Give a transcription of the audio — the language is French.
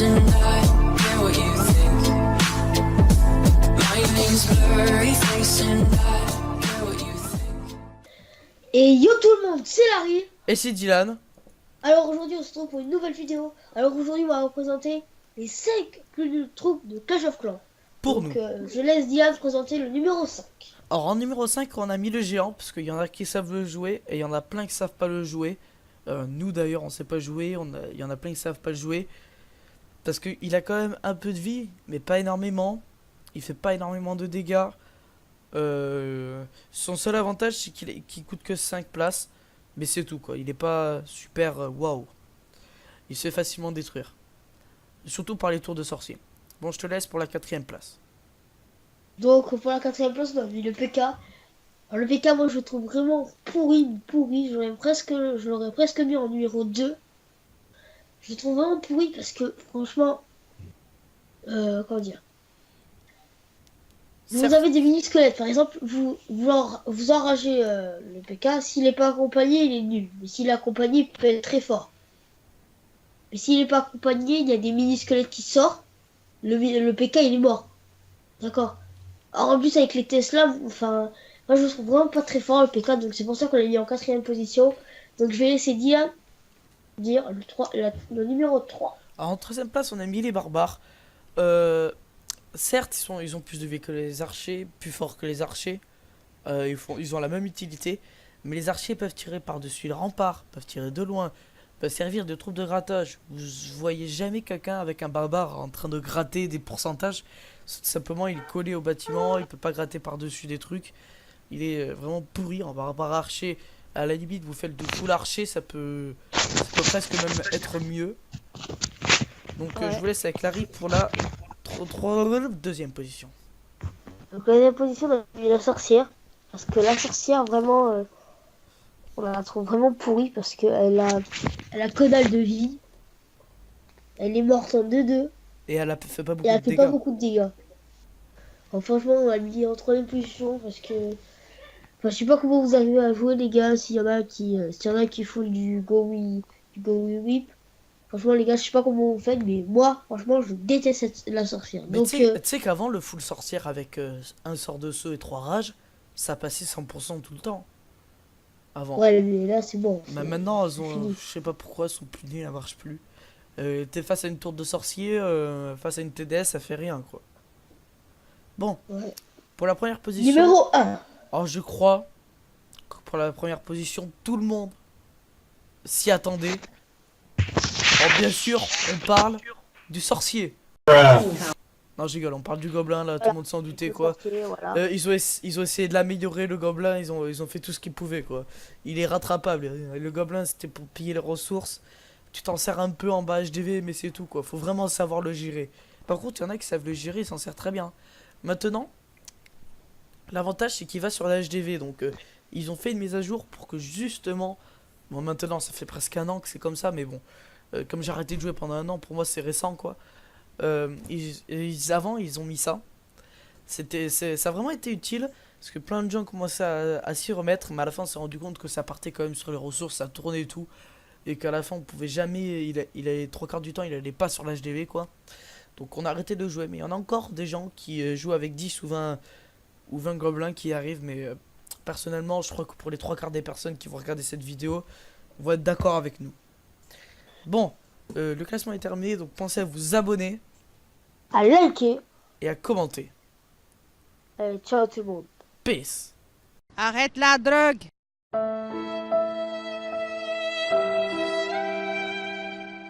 face and I care what you think. My name's blurry face and I care what you think. Et yo tout le monde, c'est Larry. Et c'est Dylan. Alors aujourd'hui on se retrouve pour une nouvelle vidéo. Alors aujourd'hui on va représenter les 5 plus nuls troupes de Clash of Clans. Pour Donc, nous. je laisse Dylan présenter le numéro 5. Alors en numéro 5, on a mis le géant, parce qu'il y en a qui savent le jouer, et il y en a plein qui savent pas le jouer. Nous d'ailleurs, on sait pas jouer, il y en a plein qui savent pas le jouer. Parce qu'il a quand même un peu de vie, mais pas énormément. Il fait pas énormément de dégâts. Son seul avantage, c'est qu'il coûte que 5 places. Mais c'est tout quoi, il est pas super waouh. Il se fait facilement détruire. Surtout par les tours de sorcier. Bon, je te laisse pour la 4ème place. Donc pour la 4ème place on a mis le PK. Alors le PK moi je le trouve vraiment pourri. Je l'aurais presque mis en numéro 2. Je le trouve vraiment pourri parce que franchement, comment dire, vous avez des mini-squelettes, par exemple, vous enragez le PK, s'il n'est pas accompagné, il est nul. Mais s'il est accompagné, il peut être très fort. Mais s'il n'est pas accompagné, il y a des mini-squelettes qui sortent, le PK il est mort. D'accord. Alors en plus avec les Tesla, enfin, moi je le trouve vraiment pas très fort le PK, donc c'est pour ça qu'on l'a mis en 4ème position. Donc je vais laisser dire le numéro 3. Alors en 13ème place, on a mis les barbares. Certes, ils ont plus de vie que les archers, plus forts que les archers. Ils ont la même utilité. Mais les archers peuvent tirer par-dessus le rempart, peuvent tirer de loin, peuvent servir de troupe de grattage. Vous voyez jamais quelqu'un avec un barbare en train de gratter des pourcentages. Simplement, il est collé au bâtiment, il peut pas gratter par-dessus des trucs. Il est vraiment pourri en barbare archer. À la limite, vous faites de full archer, ça peut presque même être mieux. Donc Ouais. je vous laisse avec Larry pour la deuxième position. Donc la deuxième position, on a mis la sorcière. Parce que la sorcière, vraiment, on la trouve vraiment pourrie parce qu'elle a que dalle de vie. Elle est morte en 2-2 Et elle a fait pas et beaucoup elle de fait pas dégâts. beaucoup de dégâts. Alors, franchement, on l'a mis en 3ème position parce que... Enfin, je sais pas comment vous arrivez à jouer les gars, s'il y en a qui font du go whip. Franchement les gars, je sais pas comment vous faites, mais moi, franchement, je déteste la sorcière. Mais Donc, tu sais qu'avant, le full sorcière avec un sort de saut et 3 rages, ça passait 100% tout le temps. Avant. ouais, mais là c'est bon. Mais maintenant, elles C'est ont, fini. je sais pas pourquoi, elles sont punies, elles marchent plus. T'es face à une tour de sorcier, face à une TDS, ça fait rien quoi. Bon, Ouais. pour la première position. Numéro 1. Alors je crois que pour la première position, tout le monde s'y attendait. Alors bien sûr, on parle du sorcier. Non, je rigole, on parle du gobelin là, tout le monde s'en doutait quoi. Voilà. Ils ont essayé de l'améliorer le gobelin, ils ont fait tout ce qu'ils pouvaient quoi. Il est rattrapable. Le gobelin c'était pour piller les ressources. Tu t'en sers un peu en bas HDV mais c'est tout quoi. Faut vraiment savoir le gérer. Par contre, il y en a qui savent le gérer, ils s'en servent très bien. Maintenant, l'avantage c'est qu'il va sur la HDV. Donc ils ont fait une mise à jour pour que justement... Bon maintenant ça fait presque un an que c'est comme ça mais bon. Comme j'ai arrêté de jouer pendant un an, pour moi c'est récent quoi. Avant ils ont mis ça. Ça a vraiment été utile parce que plein de gens commençaient à s'y remettre, mais à la fin on s'est rendu compte que ça partait quand même sur les ressources, ça tournait et tout, et qu'à la fin on pouvait jamais, il allait 3 quarts du temps il allait pas sur l'HDV quoi. Donc on a arrêté de jouer, mais il y en a encore des gens qui jouent avec 10 ou 20 gobelins qui arrivent, mais personnellement je crois que pour les 3 quarts des personnes qui vont regarder cette vidéo vont être d'accord avec nous. Bon, le classement est terminé, donc pensez à vous abonner À liker. et à commenter. Allez, ciao tout le monde. Peace. Arrête la drogue!